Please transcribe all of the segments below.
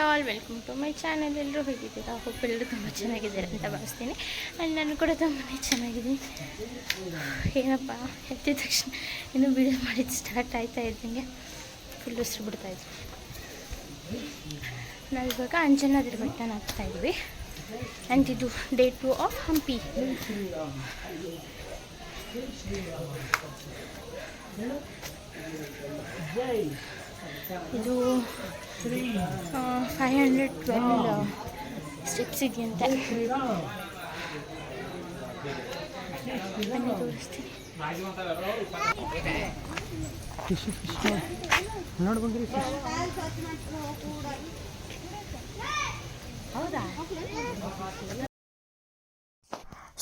All, welcome to my channel. ಎಲ್ಲರೂ ಹೇಗಿದ್ದೀರಾ? Hope ಎಲ್ಲರೂ ತುಂಬ ಚೆನ್ನಾಗಿದ್ದಾರೆ ಅಂತ ಭಾವಿಸ್ತೀನಿ. ಆ್ಯಂಡ್ ನಾನು ಕೂಡ ತುಂಬಾ ಚೆನ್ನಾಗಿದ್ದೀನಿ. ಏನಪ್ಪ ಎತ್ತಿದ ತಕ್ಷಣ ಇನ್ನೂ ವೀಡಿಯೋ ಮಾಡಿದ್ದು ಸ್ಟಾರ್ಟ್ ಆಯ್ತಾ ಇದ್ದಂಗೆ ಫುಲ್ ಉಸಿರು ಬಿಡ್ತಾಯಿದ್ವಿ. ನಾವಿವಾಗ ಅಂಜನಾದ್ರಿ ಬೆಟ್ಟನ ಹತ್ತಾಯಿದ್ವಿ. ಆ್ಯಂಡ್ ಇದು ಡೇ 2 ಆಫ್ ಹಂಪಿ. ಇದು 512 ಸ್ಟೆಪ್ಸ್ ಇದೆಯಂತೆ. ಬನ್ನಿ ತೋರಿಸ್ತೀನಿ.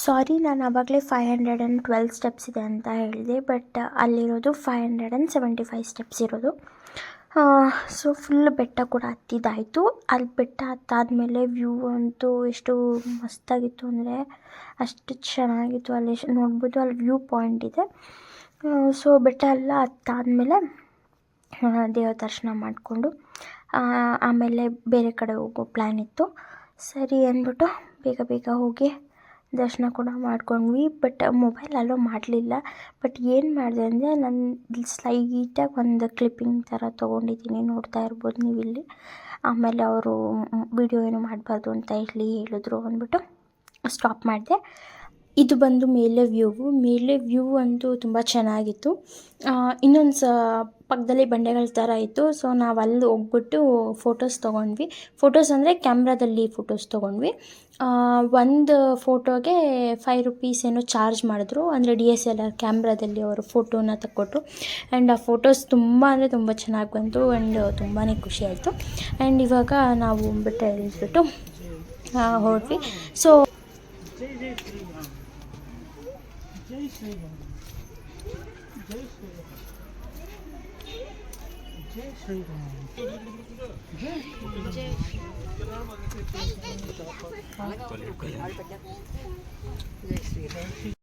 ಸಾರಿ, ನಾನು ಆವಾಗಲೇ 512 ಸ್ಟೆಪ್ಸ್ ಇದೆ ಅಂತ ಹೇಳಿದೆ, ಬಟ್ ಅಲ್ಲಿರೋದು 575 ಸ್ಟೆಪ್ಸ್ ಇರೋದು. ಸೊ ಫುಲ್ ಬೆಟ್ಟ ಕೂಡ ಹತ್ತಿದ್ದಾಯಿತು. ಅಲ್ಲಿ ಬೆಟ್ಟ ಹತ್ತಾದಮೇಲೆ ವ್ಯೂ ಅಂತೂ ಎಷ್ಟು ಮಸ್ತಾಗಿತ್ತು ಅಂದರೆ ಅಷ್ಟು ಚೆನ್ನಾಗಿತ್ತು. ಅಲ್ಲಿ ನೋಡ್ಬೋದು, ಅಲ್ಲಿ ವ್ಯೂ ಪಾಯಿಂಟ್ ಇದೆ. ಸೊ ಬೆಟ್ಟ ಎಲ್ಲ ಹತ್ತಾದಮೇಲೆ ದೇವರ ದರ್ಶನ ಮಾಡಿಕೊಂಡು ಆಮೇಲೆ ಬೇರೆ ಕಡೆ ಹೋಗೋ ಪ್ಲ್ಯಾನ್ ಇತ್ತು. ಸರಿ ಅಂದ್ಬಿಟ್ಟು ಬೇಗ ಬೇಗ ಹೋಗಿ ದರ್ಶನ ಕೂಡ ಮಾಡ್ಕೊಂಡ್ವಿ. ಬಟ್ ಮೊಬೈಲ್ ಅಲೋ ಮಾಡಲಿಲ್ಲ. ಬಟ್ ಏನು ಮಾಡಿದೆ ಅಂದರೆ ನಾನು ಸ್ಲೈಟಾಗಿ ಒಂದು ಕ್ಲಿಪ್ಪಿಂಗ್ ಥರ ತೊಗೊಂಡಿದ್ದೀನಿ, ನೋಡ್ತಾ ಇರ್ಬೋದು ನೀವು ಇಲ್ಲಿ. ಆಮೇಲೆ ಅವರು ವಿಡಿಯೋ ಏನು ಮಾಡಬಾರ್ದು ಅಂತ ಹೇಳಿದ್ರು ಅಂದ್ಬಿಟ್ಟು ಸ್ಟಾಪ್ ಮಾಡಿದೆ. ಇದು ಬಂದು ಮೇಲೆ ವ್ಯೂ ಅಂತೂ ತುಂಬ ಚೆನ್ನಾಗಿತ್ತು. ಇನ್ನೊಂದು ಪಕ್ಕದಲ್ಲಿ ಬಂಡೆಗಳ ಥರ ಇತ್ತು. ಸೊ ನಾವು ಅಲ್ಲಿ ಹೋಗ್ಬಿಟ್ಟು ಫೋಟೋಸ್ ತೊಗೊಂಡ್ವಿ. ಫೋಟೋಸ್ ಅಂದರೆ ಕ್ಯಾಮ್ರಾದಲ್ಲಿ ಫೋಟೋಸ್ ತೊಗೊಂಡ್ವಿ. ಒಂದು ಫೋಟೋಗೆ 5 ರೂಪೀಸ್ ಏನೋ ಚಾರ್ಜ್ ಮಾಡಿದ್ರು. ಅಂದರೆ DSLR ಕ್ಯಾಮ್ರಾದಲ್ಲಿ ಅವರು ಫೋಟೋನ ತಕ್ಕೊಟ್ರು. ಆ್ಯಂಡ್ ಆ ಫೋಟೋಸ್ ತುಂಬ ಅಂದರೆ ತುಂಬ ಚೆನ್ನಾಗಿ ಬಂತು. ಆ್ಯಂಡ್ ತುಂಬಾ ಖುಷಿ ಆಯಿತು. ಆ್ಯಂಡ್ ಇವಾಗ ನಾವು ಬೆಟ್ಟ ಇಳಿದ್ಬಿಟ್ಟು ಹೊರಟ್ವಿ. ಸೊ ಜೈ ಶ್ರೀರಾಮ್, ಜೈ ಶ್ರೀರಾಮ್, ಜೈ ಶ್ರೀರಾಮ್, ಜೈ ಶ್ರೀರಾಮ್.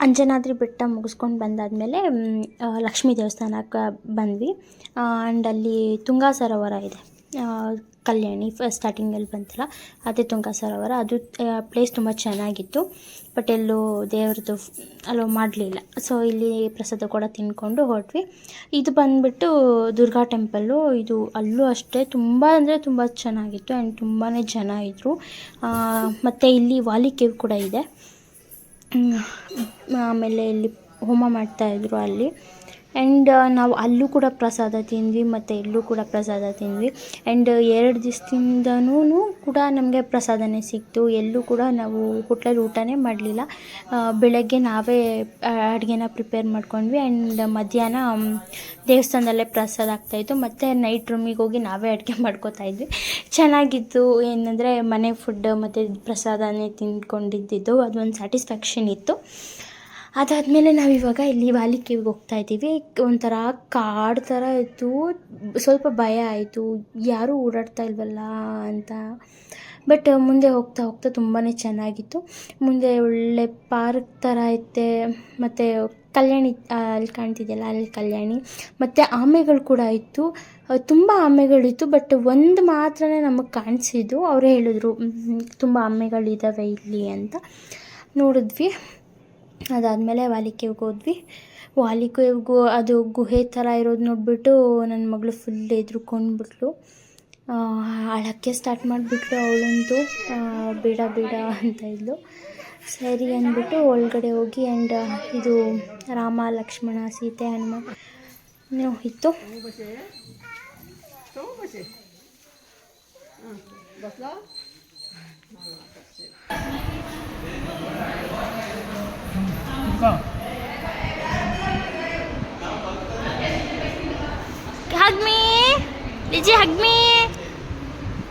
ಅಂಜನಾದ್ರಿ ಬೆಟ್ಟ ಮುಗಿಸ್ಕೊಂಡು ಬಂದಾದಮೇಲೆ ಲಕ್ಷ್ಮೀ ದೇವಸ್ಥಾನಕ್ಕೆ ಬಂದ್ವಿ. ಆ್ಯಂಡ್ ಅಲ್ಲಿ ತುಂಗಾ ಸರೋವರ ಇದೆ, ಕಲ್ಯಾಣಿ ಸ್ಟಾರ್ಟಿಂಗಲ್ಲಿ ಬಂತಲ್ಲ ಅದೇ ತುಂಗಾ ಸರೋವರ. ಅದು ಪ್ಲೇಸ್ ತುಂಬ ಚೆನ್ನಾಗಿತ್ತು. ಬಟ್ ಎಲ್ಲೂ ದೇವ್ರದ್ದು ಅಲೋ ಮಾಡಲಿಲ್ಲ. ಸೊ ಇಲ್ಲಿ ಪ್ರಸಾದ ಕೂಡ ತಿಂದ್ಕೊಂಡು ಹೊರಟ್ವಿ. ಇದು ಬಂದುಬಿಟ್ಟು ದುರ್ಗಾ ಟೆಂಪಲ್ಲು. ಇದು ಅಲ್ಲೂ ಅಷ್ಟೇ ತುಂಬ ಅಂದರೆ ತುಂಬ ಚೆನ್ನಾಗಿತ್ತು. ಆ್ಯಂಡ್ ತುಂಬಾ ಜನ ಇದ್ದರು. ಮತ್ತು ಇಲ್ಲಿ ವಾಲಿ ಕೇವ್ ಕೂಡ ಇದೆ. ಆಮೇಲೆ ಇಲ್ಲಿ ಹೋಮ ಮಾಡ್ತಾಯಿದ್ರು ಅಲ್ಲಿ. ಆ್ಯಂಡ್ ನಾವು ಅಲ್ಲೂ ಕೂಡ ಪ್ರಸಾದ ತಿಂದ್ವಿ ಮತ್ತು ಇಲ್ಲೂ ಕೂಡ ಪ್ರಸಾದ ತಿಂದ್ವಿ. ಆ್ಯಂಡ್ 2 ದಿವಸದಿಂದನೂ ಕೂಡ ನಮಗೆ ಪ್ರಸಾದನೇ ಸಿಕ್ತು. ಎಲ್ಲೂ ಕೂಡ ನಾವು ಹೋಟ್ಲಲ್ಲಿ ಊಟನೇ ಮಾಡಲಿಲ್ಲ. ಬೆಳಗ್ಗೆ ನಾವೇ ಅಡುಗೆನ ಪ್ರಿಪೇರ್ ಮಾಡ್ಕೊಂಡ್ವಿ. ಆ್ಯಂಡ್ ಮಧ್ಯಾಹ್ನ ದೇವಸ್ಥಾನದಲ್ಲೇ ಪ್ರಸಾದ ಆಗ್ತಾಯಿತ್ತು. ಮತ್ತು ನೈಟ್ ರೂಮಿಗೆ ಹೋಗಿ ನಾವೇ ಅಡುಗೆ ಮಾಡ್ಕೋತಾಯಿದ್ವಿ. ಚೆನ್ನಾಗಿತ್ತು. ಏನಂದರೆ ಮನೆ ಫುಡ್ ಮತ್ತು ಪ್ರಸಾದನೇ ತಿಂದ್ಕೊಂಡಿದ್ದು ಅದೊಂದು ಸ್ಯಾಟಿಸ್ಫ್ಯಾಕ್ಷನ್ ಇತ್ತು. ಅದಾದಮೇಲೆ ನಾವಿವಾಗ ಇಲ್ಲಿ ವಾಲಿ ಕೇವ್ಗೆ ಹೋಗ್ತಾಯಿದ್ದೀವಿ. ಒಂಥರ ಕಾಡು ಥರ ಇತ್ತು. ಸ್ವಲ್ಪ ಭಯ ಆಯಿತು, ಯಾರೂ ಓಡಾಡ್ತಾ ಇಲ್ವಲ್ಲ ಅಂತ. ಬಟ್ ಮುಂದೆ ಹೋಗ್ತಾ ಹೋಗ್ತಾ ತುಂಬಾ ಚೆನ್ನಾಗಿತ್ತು. ಮುಂದೆ ಒಳ್ಳೆ ಪಾರ್ಕ್ ಥರ ಐತೆ. ಮತ್ತು ಕಲ್ಯಾಣಿ ಅಲ್ಲಿ ಕಾಣ್ತಿದೆಯಲ್ಲ, ಅಲ್ಲಿ ಕಲ್ಯಾಣಿ. ಮತ್ತು ಆಮೆಗಳು ಕೂಡ ಇತ್ತು, ತುಂಬ ಆಮೆಗಳಿತ್ತು. ಬಟ್ ಒಂದು ಮಾತ್ರ ನಮಗೆ ಕಾಣಿಸಿದ್ದು. ಅವರೇ ಹೇಳಿದ್ರು ತುಂಬ ಆಮೆಗಳಿದ್ದಾವೆ ಇಲ್ಲಿ ಅಂತ. ನೋಡಿದ್ವಿ. ಅದಾದಮೇಲೆ ವಾಲಿ ಕೇವ್ಗೆ ಹೋದ್ವಿ. ವಾಲಿ ಕೇವ್ಗೂ ಅದು ಗುಹೆ ಥರ ಇರೋದು ನೋಡಿಬಿಟ್ಟು ನನ್ನ ಮಗಳು ಫುಲ್ ಹೆದ್ರುಕೊಂಡ್ಬಿಟ್ಲು. ಅಳಕ್ಕೆ ಸ್ಟಾರ್ಟ್ ಮಾಡಿಬಿಟ್ಲು ಅವಳಂತೂ. ಬೇಡ ಬೇಡ ಅಂತ ಇದ್ಲು. ಸರಿ ಅಂದ್ಬಿಟ್ಟು ಒಳಗಡೆ ಹೋಗಿ. ಆ್ಯಂಡ್ ಇದು ರಾಮ ಲಕ್ಷ್ಮಣ ಸೀತೆ ಹನುಮ ಇತ್ತು. Hug me Lizzie, hug me.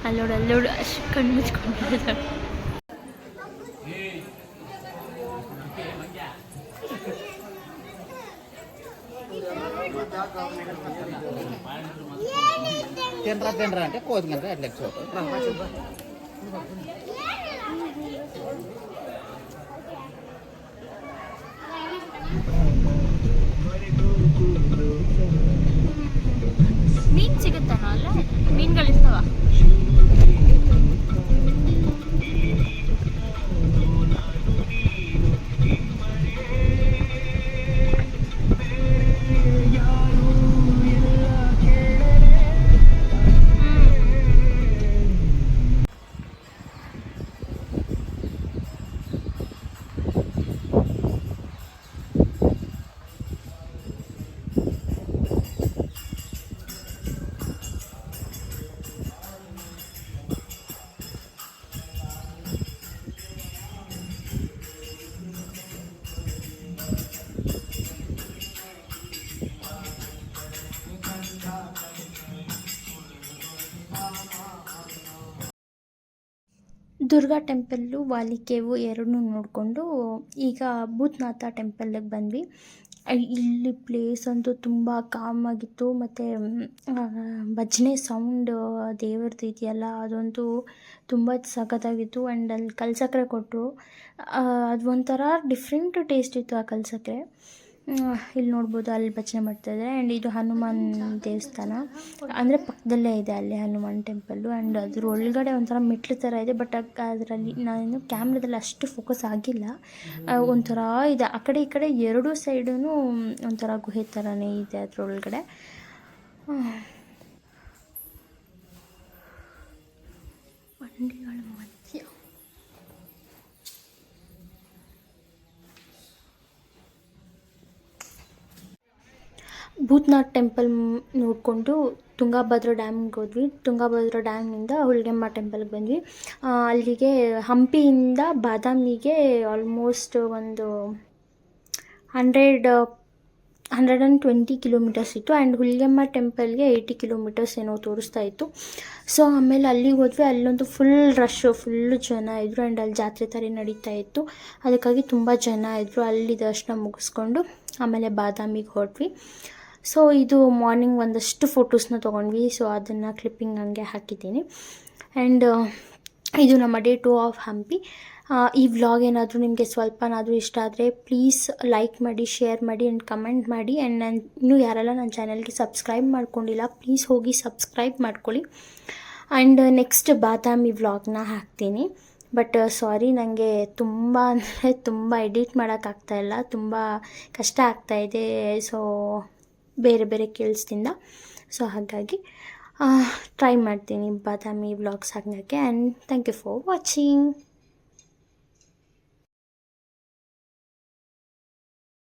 ಅಲ್ಲೋಡು ಅಷ್ಟು ಕಣ್ಣು ಮುಚ್ಕೊಂಡಿದ್ದಾಳೆ. తినరా అంటే కోతి కనుక అట్లా ಮೀನು ಸಿಗುತ್ತಾನೋ ಅಲ್ಲ, ಮೀನುಗಳಿರ್ತಾವ. ದುರ್ಗಾ ಟೆಂಪಲ್ಲು, ವಾಲಿ ಕೇವು ಎರಡನ್ನೂ ನೋಡಿಕೊಂಡು ಈಗ ಭೂತನಾಥ ಟೆಂಪಲ್ಗೆ ಬಂದ್ವಿ. ಇಲ್ಲಿ ಪ್ಲೇಸ್ ಅಂತೂ ತುಂಬ ಕಾಮಾಗಿತ್ತು. ಮತ್ತು ಭಜನೆ ಸೌಂಡ್ ದೇವ್ರದ್ದು ಇದೆಯಲ್ಲ, ಅದಂತೂ ತುಂಬ ಸಖತ್ತಾಗಿತ್ತು. ಆ್ಯಂಡ್ ಅಲ್ಲಿ ಕಲ್ಸಕ್ಕರೆ ಕೊಟ್ಟರು. ಅದು ಒಂಥರ ಡಿಫ್ರೆಂಟ್ ಟೇಸ್ಟ್ ಇತ್ತು ಆ ಕಲ್ಸಕ್ಕರೆ. ಇಲ್ಲಿ ನೋಡ್ಬೋದು, ಅಲ್ಲಿ ಭಜನೆ ಮಾಡ್ತಾಯಿದ್ದಾರೆ. ಆ್ಯಂಡ್ ಇದು ಹನುಮಾನ್ ದೇವಸ್ಥಾನ, ಅಂದರೆ ಪಕ್ಕದಲ್ಲೇ ಇದೆ ಅಲ್ಲಿ ಹನುಮಾನ್ ಟೆಂಪಲ್ಲು. ಆ್ಯಂಡ್ ಅದ್ರ ಒಳಗಡೆ ಒಂಥರ ಮೆಟ್ಲು ಥರ ಇದೆ. ಬಟ್ ಅದರಲ್ಲಿ ನಾನು ಕ್ಯಾಮ್ರಾದಲ್ಲಿ ಅಷ್ಟು ಫೋಕಸ್ ಆಗಿಲ್ಲ. ಒಂಥರ ಇದೆ, ಆ ಕಡೆ ಈ ಕಡೆ ಎರಡೂ ಸೈಡೂ ಒಂಥರ ಗುಹೆ ಥರನೇ ಇದೆ ಅದರೊಳಗಡೆ. ಬಂಡಿಗಳ ಮಧ್ಯ ಭೂತನಾಥ್ ಟೆಂಪಲ್ ನೋಡಿಕೊಂಡು ತುಂಗಭದ್ರಾ ಡ್ಯಾಮ್ಗೆ ಹೋದ್ವಿ. ತುಂಗಭದ್ರಾ ಡ್ಯಾಮಿಂದ ಹುಲಿಗೆಮ್ಮ ಟೆಂಪಲ್ಗೆ ಬಂದ್ವಿ. ಅಲ್ಲಿಗೆ ಹಂಪಿಯಿಂದ ಬಾದಾಮಿಗೆ ಆಲ್ಮೋಸ್ಟ್ ಒಂದು 120 ಕಿಲೋಮೀಟರ್ಸ್ ಇತ್ತು. ಆ್ಯಂಡ್ ಹುಲಿಗೆಮ್ಮ ಟೆಂಪಲ್ಗೆ 80 ಕಿಲೋಮೀಟರ್ಸ್ ಏನೋ ತೋರಿಸ್ತಾ ಇತ್ತು. ಸೊ ಆಮೇಲೆ ಅಲ್ಲಿಗೆ ಹೋದ್ವಿ. ಅಲ್ಲಂತೂ ಫುಲ್ಲು ಜನ ಇದ್ದರು. ಆ್ಯಂಡ್ ಅಲ್ಲಿ ಜಾತ್ರೆ ಥರ ನಡೀತಾ ಇತ್ತು, ಅದಕ್ಕಾಗಿ ತುಂಬ ಜನ ಇದ್ದರು. ಅಲ್ಲಿ ದರ್ಶನ ಮುಗಿಸ್ಕೊಂಡು ಆಮೇಲೆ ಬಾದಾಮಿಗೆ ಹೊರಟ್ವಿ. ಸೊ ಇದು ಮಾರ್ನಿಂಗ್ ಒಂದಷ್ಟು ಫೋಟೋಸ್ನ ತೊಗೊಂಡ್ವಿ. ಸೊ ಅದನ್ನು ಕ್ಲಿಪ್ಪಿಂಗ್ ಹಂಗೆ ಹಾಕಿದ್ದೀನಿ. ಆ್ಯಂಡ್ ಇದು ನಮ್ಮ ಡೇ 2 ಆಫ್ ಹಂಪಿ. ಈ ವ್ಲಾಗ್ ಏನಾದರೂ ನಿಮಗೆ ಸ್ವಲ್ಪನಾದರೂ ಇಷ್ಟ ಆದರೆ ಪ್ಲೀಸ್ ಲೈಕ್ ಮಾಡಿ, ಶೇರ್ ಮಾಡಿ ಆ್ಯಂಡ್ ಕಮೆಂಟ್ ಮಾಡಿ. ಆ್ಯಂಡ್ ನಾನು ಇನ್ನೂ ಯಾರೆಲ್ಲ ನನ್ನ ಚಾನಲ್ಗೆ ಸಬ್ಸ್ಕ್ರೈಬ್ ಮಾಡ್ಕೊಂಡಿಲ್ಲ, ಪ್ಲೀಸ್ ಹೋಗಿ ಸಬ್ಸ್ಕ್ರೈಬ್ ಮಾಡ್ಕೊಳ್ಳಿ. ಆ್ಯಂಡ್ ನೆಕ್ಸ್ಟ್ ಬಾದಾಮಿ ವ್ಲಾಗ್ನ ಹಾಕ್ತೀನಿ. ಬಟ್ ಸಾರಿ, ನನಗೆ ತುಂಬ ಅಂದರೆ ತುಂಬ ಎಡಿಟ್ ಮಾಡೋಕ್ಕಾಗ್ತಾಯಿಲ್ಲ, ತುಂಬ ಕಷ್ಟ ಆಗ್ತಾಯಿದೆ. ಸೊ ಬೇರೆ ಕೇಳಿಸ್ದಿಂದ. ಸೊ ಹಾಗಾಗಿ ಟ್ರೈ ಮಾಡ್ತೀನಿ ಬಾದಾಮಿ ವ್ಲಾಗ್ಸ್ ಹಾಕೋಕ್ಕೆ. And thank you for watching.